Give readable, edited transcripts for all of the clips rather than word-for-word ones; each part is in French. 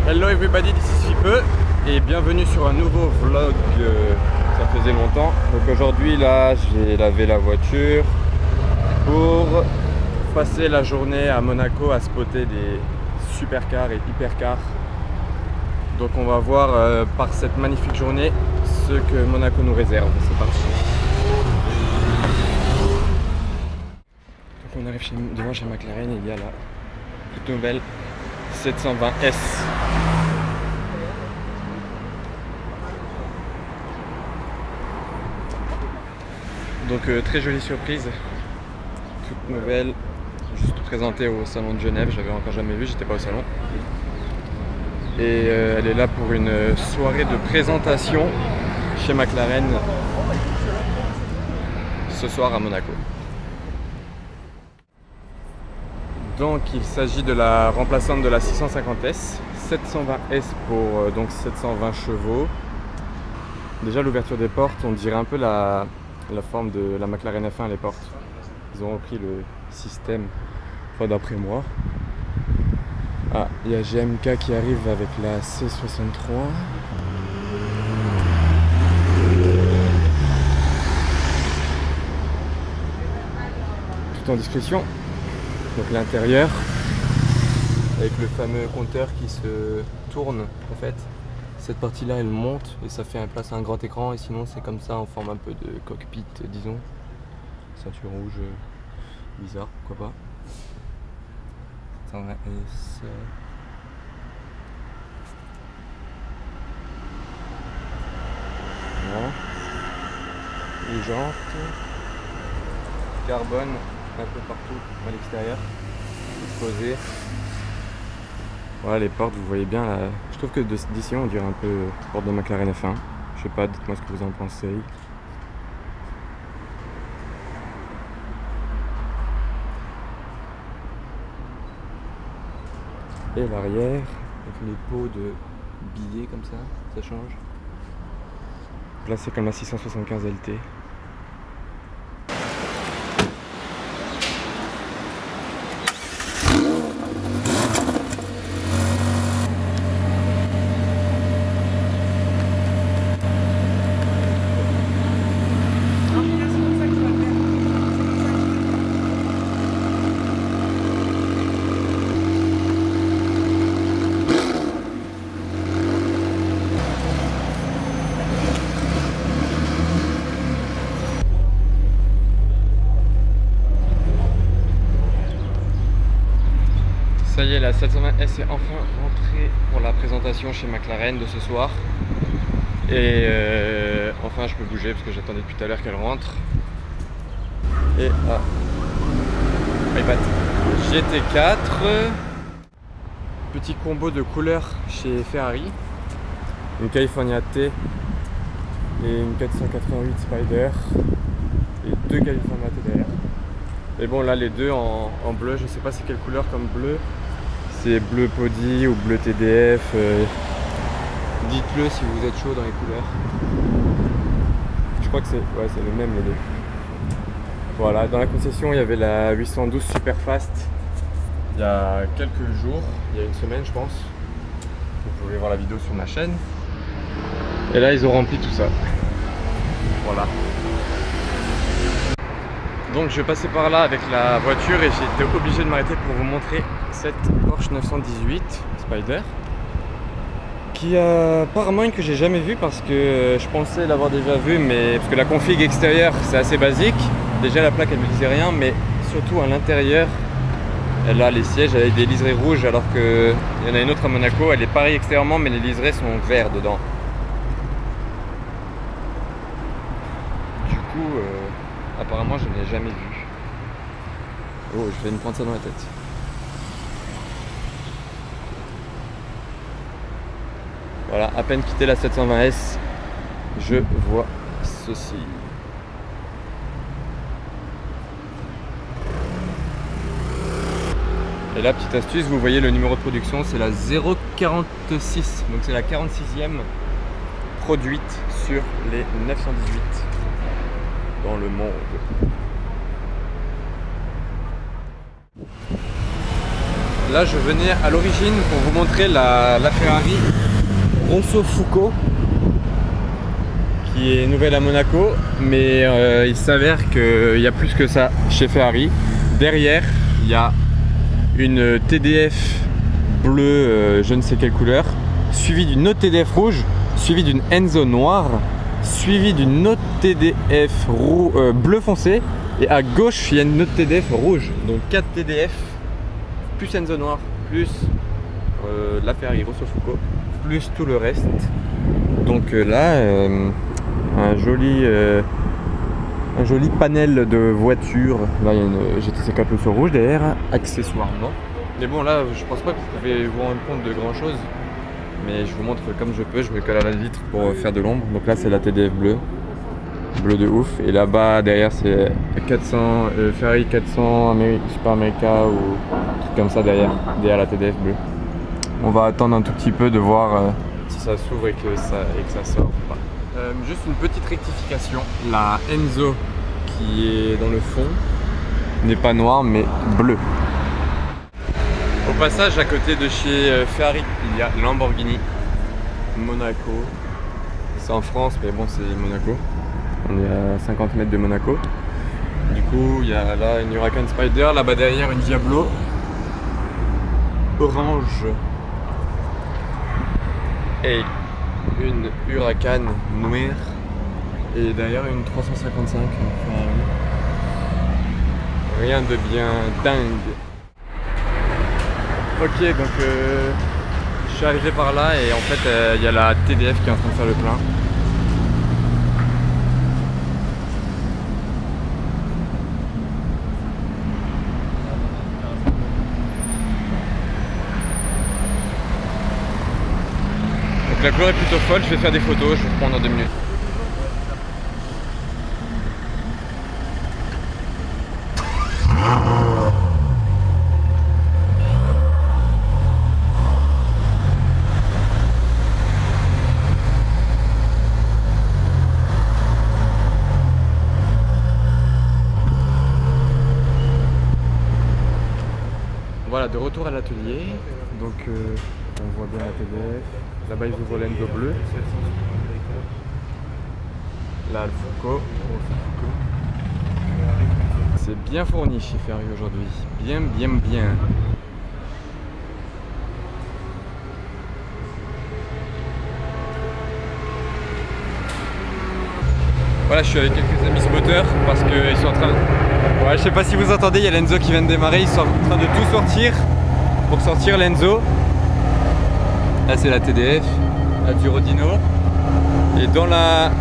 Hello everybody, this is Fipe et bienvenue sur un nouveau vlog, ça faisait longtemps. Donc aujourd'hui là j'ai lavé la voiture pour passer la journée à Monaco à spotter des supercars et hypercars. Donc on va voir par cette magnifique journée ce que Monaco nous réserve. C'est parti. Donc on arrive devant chez McLaren et il y a la toute nouvelle 720S. Donc très jolie surprise, toute nouvelle, juste présentée au salon de Genève, j'avais encore jamais vu, j'étais pas au salon. Et elle est là pour une soirée de présentation chez McLaren ce soir à Monaco. Donc il s'agit de la remplaçante de la 650S, 720S pour donc 720 chevaux. Déjà l'ouverture des portes, on dirait un peu la forme de la McLaren F1, les portes. Ils ont repris le système, enfin d'après moi. Ah, il y a GMK qui arrive avec la C63. Tout en discrétion. Donc l'intérieur, avec le fameux compteur qui se tourne en fait. Cette partie là elle monte et ça fait place à un grand écran, et sinon c'est comme ça en forme un peu de cockpit, disons. Ceinture rouge, bizarre, pourquoi pas. 720S. Voilà. Les jantes. Carbone un peu partout à l'extérieur. Exposé. Voilà les portes, vous voyez bien là. Je trouve que d'ici on dirait un peu porte de McLaren F1. Je sais pas, dites-moi ce que vous en pensez. Et l'arrière, avec les pots de billets comme ça change. Là c'est comme la 675 LT. Ça y est, la 720S est enfin rentrée pour la présentation chez McLaren de ce soir. Et enfin je peux bouger parce que j'attendais depuis tout à l'heure qu'elle rentre. Et iPad GT4. Petit combo de couleurs chez Ferrari. Une California T et une 488 Spider. Et deux California T derrière. Mais bon là les deux en bleu, je sais pas c'est quelle couleur comme bleu. C'est bleu Podi ou bleu TDF. Dites-le si vous êtes chaud dans les couleurs. Je crois que c'est le même les deux. Voilà, dans la concession il y avait la 812 Superfast il y a quelques jours, il y a une semaine je pense. Vous pouvez voir la vidéo sur ma chaîne. Et là ils ont rempli tout ça. Voilà. Donc je vais passer par là avec la voiture et j'ai été obligé de m'arrêter pour vous montrer cette Porsche 918 Spider qui a apparemment une que j'ai jamais vue parce que je pensais l'avoir déjà vue, mais parce que la config extérieure c'est assez basique. Déjà la plaque elle me disait rien, mais surtout à l'intérieur elle a les sièges avec des liserés rouges alors qu'il y en a une autre à Monaco, elle est pareille extérieurement mais les liserés sont verts dedans. Du coup apparemment je ne l'ai jamais vu. Oh, je vais me prendre ça dans la tête. Voilà, à peine quitté la 720S, je vois ceci. Et là, petite astuce, vous voyez le numéro de production, c'est la 046. Donc c'est la 46e produite sur les 918 dans le monde. Là, je venais à l'origine pour vous montrer la Ferrari Rosso-Fuoco, qui est nouvelle à Monaco, mais il s'avère qu'il y a plus que ça chez Ferrari. Derrière, il y a une TDF bleue, je ne sais quelle couleur, suivie d'une autre TDF rouge, suivie d'une Enzo noire, suivie d'une autre TDF bleu foncé, et à gauche il y a une autre TDF rouge. Donc 4 TDF plus Enzo noir plus la Ferrari Rosso-Fuoco plus tout le reste. Donc là un joli panel de voitures. Là il y a une GTC Caplusso rouge derrière accessoirement. Mais bon, là je pense pas que vous pouvez vous rendre compte de grand chose, mais je vous montre comme je peux. Je me colle à la vitre pour faire de l'ombre. Donc là c'est la TDF bleue de ouf, et là-bas derrière c'est 400 Ferrari 400 Super America ou un truc comme ça derrière la TDF bleue. On va attendre un tout petit peu de voir si ça s'ouvre et que ça sort ou pas. Juste une petite rectification, la Enzo qui est dans le fond n'est pas noire mais bleue. Au passage, à côté de chez Ferrari, il y a Lamborghini Monaco. C'est en France, mais bon, c'est Monaco. On est à 50 mètres de Monaco. Du coup, il y a là une Huracan Spider, là-bas derrière une Diablo orange et une Huracan noire, et derrière une 355. Rien de bien dingue. Ok, donc je suis arrivé par là et en fait il y a la TDF qui est en train de faire le plein. Donc la couleur est plutôt folle, je vais faire des photos, je vais reprendre dans 2 minutes. Voilà, de retour à l'atelier, donc on voit bien la TDF, là-bas ils ouvrent l'Enzo bleu, là le Fuoco, c'est bien fourni chez Ferrari aujourd'hui, bien. Voilà, je suis avec quelques amis spotters parce qu'ils sont en train de... Ouais, je sais pas si vous entendez, il y a l'Enzo qui vient de démarrer, ils sont en train de tout sortir pour sortir l'Enzo. Là c'est la TDF, la Durodino. Et dans la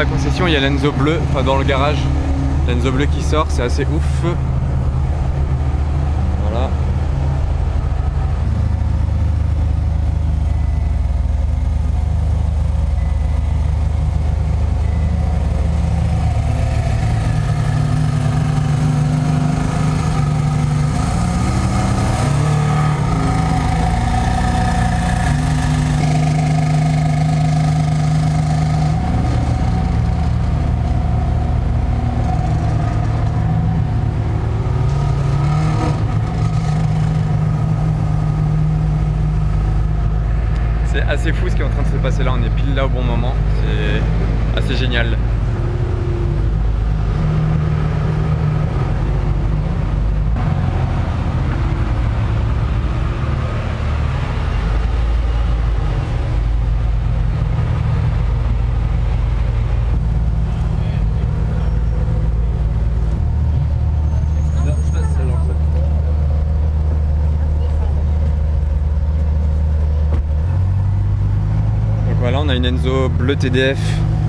concession il y a l'Enzo bleu, enfin dans le garage, l'Enzo bleu qui sort, c'est assez ouf. Voilà. C'est assez fou ce qui est en train de se passer là, on est pile là au bon moment, c'est assez génial. Voilà, on a une Enzo bleu TDF,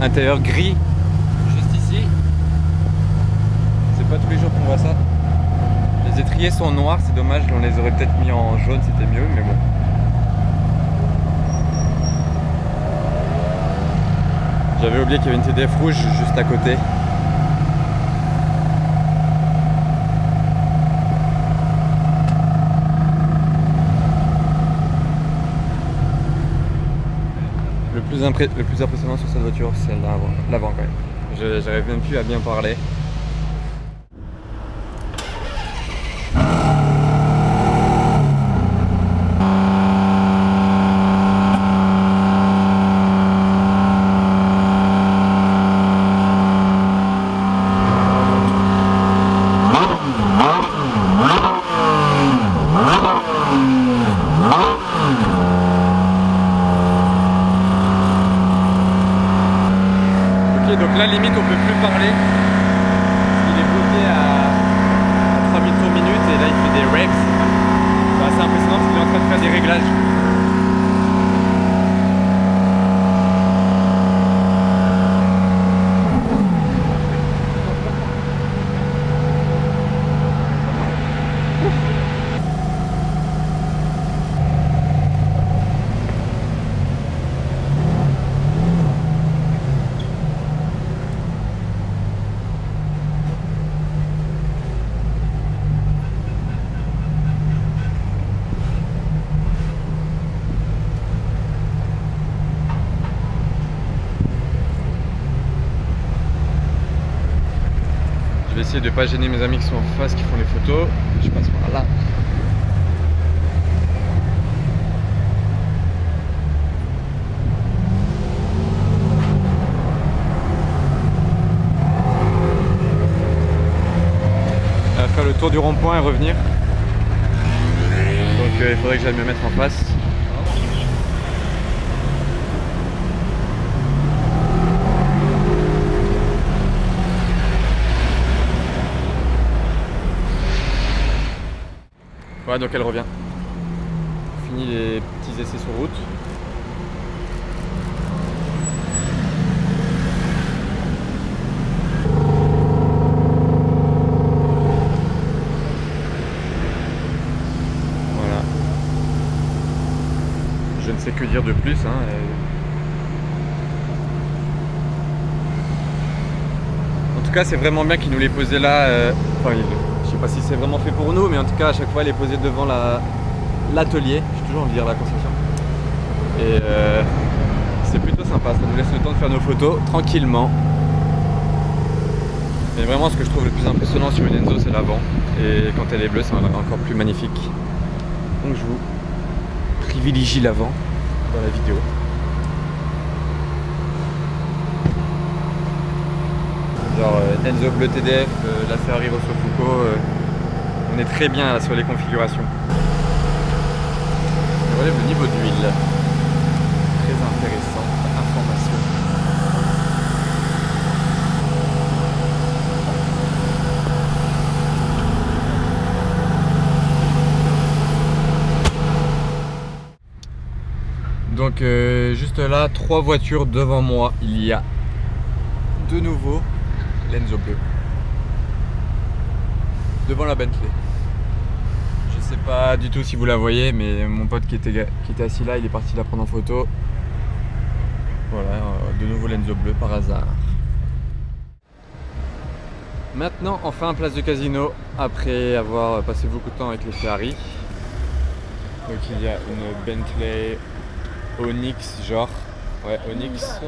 intérieur gris, juste ici. C'est pas tous les jours qu'on voit ça. Les étriers sont noirs, c'est dommage, on les aurait peut-être mis en jaune, c'était mieux, mais bon. J'avais oublié qu'il y avait une TDF rouge juste à côté. Le plus impressionnant sur cette voiture, c'est l'avant quand même. J'arrive même plus à bien parler. Donc là limite on peut plus parler. Il est bloqué à 3000 tours minute et là il fait des revs. C'est assez impressionnant parce qu'il est en train de faire des réglages. Je vais essayer de ne pas gêner mes amis qui sont en face, qui font les photos. Je passe par là. On va faire le tour du rond-point et revenir. Donc il faudrait que j'aille me mettre en face. Ouais, donc elle revient. Fini les petits essais sur route. Voilà. Je ne sais que dire de plus, hein. En tout cas, c'est vraiment bien qu'il nous l'ait posé là. Enfin, je sais pas si c'est vraiment fait pour nous, mais en tout cas à chaque fois elle est posée devant l'atelier. J'ai toujours envie de dire la concession. Et c'est plutôt sympa, ça nous laisse le temps de faire nos photos tranquillement. Mais vraiment ce que je trouve le plus impressionnant sur une Enzo, c'est l'avant. Et quand elle est bleue, c'est encore plus magnifique. Donc je vous privilégie l'avant dans la vidéo. Genre Enzo bleu TDF, la Ferrari Rosso-Fuoco, on est très bien là, sur les configurations. On relève le niveau d'huile. Très intéressante information. Donc juste là, 3 voitures devant moi, il y a de nouveau l'Enzo bleu devant la Bentley. Je sais pas du tout si vous la voyez, mais mon pote qui était assis là, il est parti la prendre en photo. Voilà, de nouveau l'Enzo bleu par hasard. Maintenant, enfin place de casino, après avoir passé beaucoup de temps avec les Ferrari. Donc il y a une Bentley Onyx, genre, ouais, Onyx,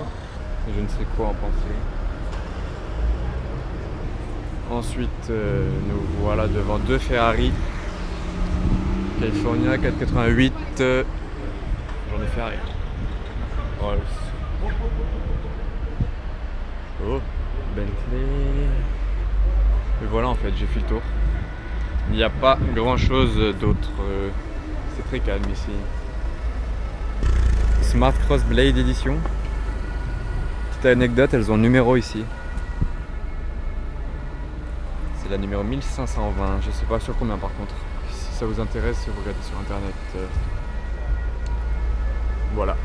je ne sais quoi en penser. Ensuite, nous voilà devant 2 Ferrari California 488. J'en ai Ferrari. Voilà. Oh, Bentley. Et voilà, en fait, j'ai fait le tour. Il n'y a pas grand chose d'autre. C'est très calme ici. Smart Cross Blade Edition. Petite anecdote, elles ont le numéro ici. C'est la numéro 1520, je sais pas sur combien par contre. Si ça vous intéresse, vous regardez sur internet. Voilà.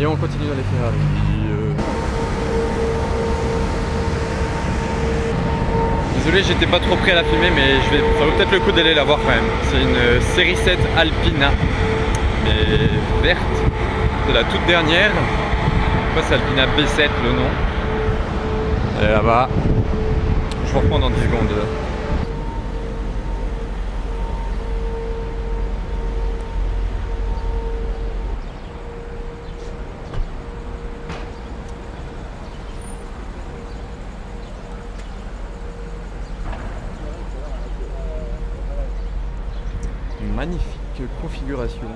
Et on continue dans les Ferrari. Désolé, j'étais pas trop prêt à la filmer, mais ça vaut peut-être le coup d'aller la voir quand même. C'est une série 7 Alpina, mais verte. C'est la toute dernière. Je crois que c'est Alpina B7 le nom. Elle est là-bas. Je vous reprends dans 10 secondes. Magnifique configuration.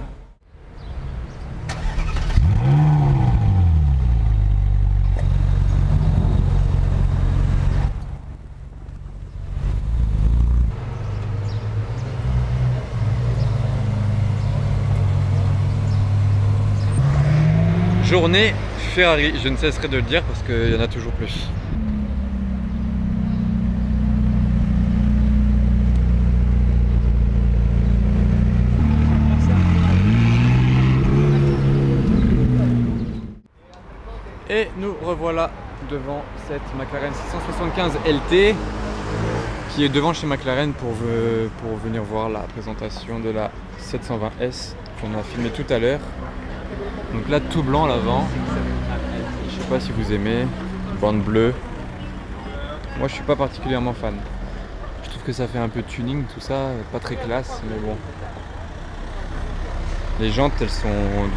Journée Ferrari, je ne cesserai de le dire parce qu'il y en a toujours plus. Et nous revoilà devant cette McLaren 675 LT qui est devant chez McLaren pour venir voir la présentation de la 720S qu'on a filmé tout à l'heure. Donc là tout blanc à l'avant, je sais pas si vous aimez, bande bleue. Moi je suis pas particulièrement fan. Je trouve que ça fait un peu tuning tout ça, pas très classe mais bon. Les jantes elles sont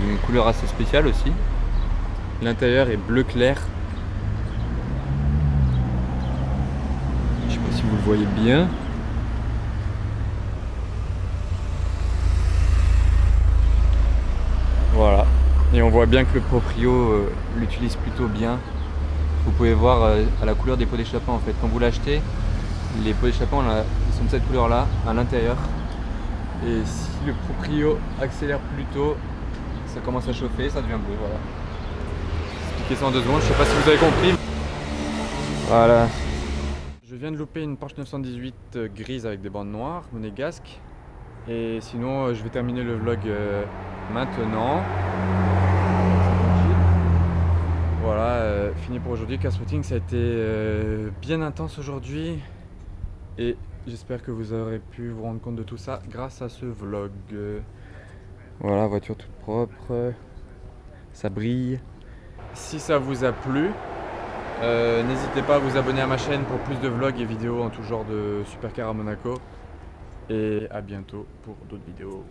d'une couleur assez spéciale aussi. L'intérieur est bleu clair. Je sais pas si vous le voyez bien. Voilà. Et on voit bien que le proprio l'utilise plutôt bien. Vous pouvez voir à la couleur des pots d'échappement en fait. Quand vous l'achetez, les pots d'échappement ils sont de cette couleur là à l'intérieur. Et si le proprio accélère plus tôt, ça commence à chauffer, ça devient bleu. Voilà. Ça en 2 secondes, je sais pas si vous avez compris. Voilà. Je viens de louper une Porsche 918 grise avec des bandes noires, monégasque. Et sinon, je vais terminer le vlog maintenant. Voilà, fini pour aujourd'hui. Cast routing, ça a été bien intense aujourd'hui. Et j'espère que vous aurez pu vous rendre compte de tout ça grâce à ce vlog. Voilà, voiture toute propre. Ça brille. Si ça vous a plu, n'hésitez pas à vous abonner à ma chaîne pour plus de vlogs et vidéos en tout genre de supercar à Monaco. Et à bientôt pour d'autres vidéos.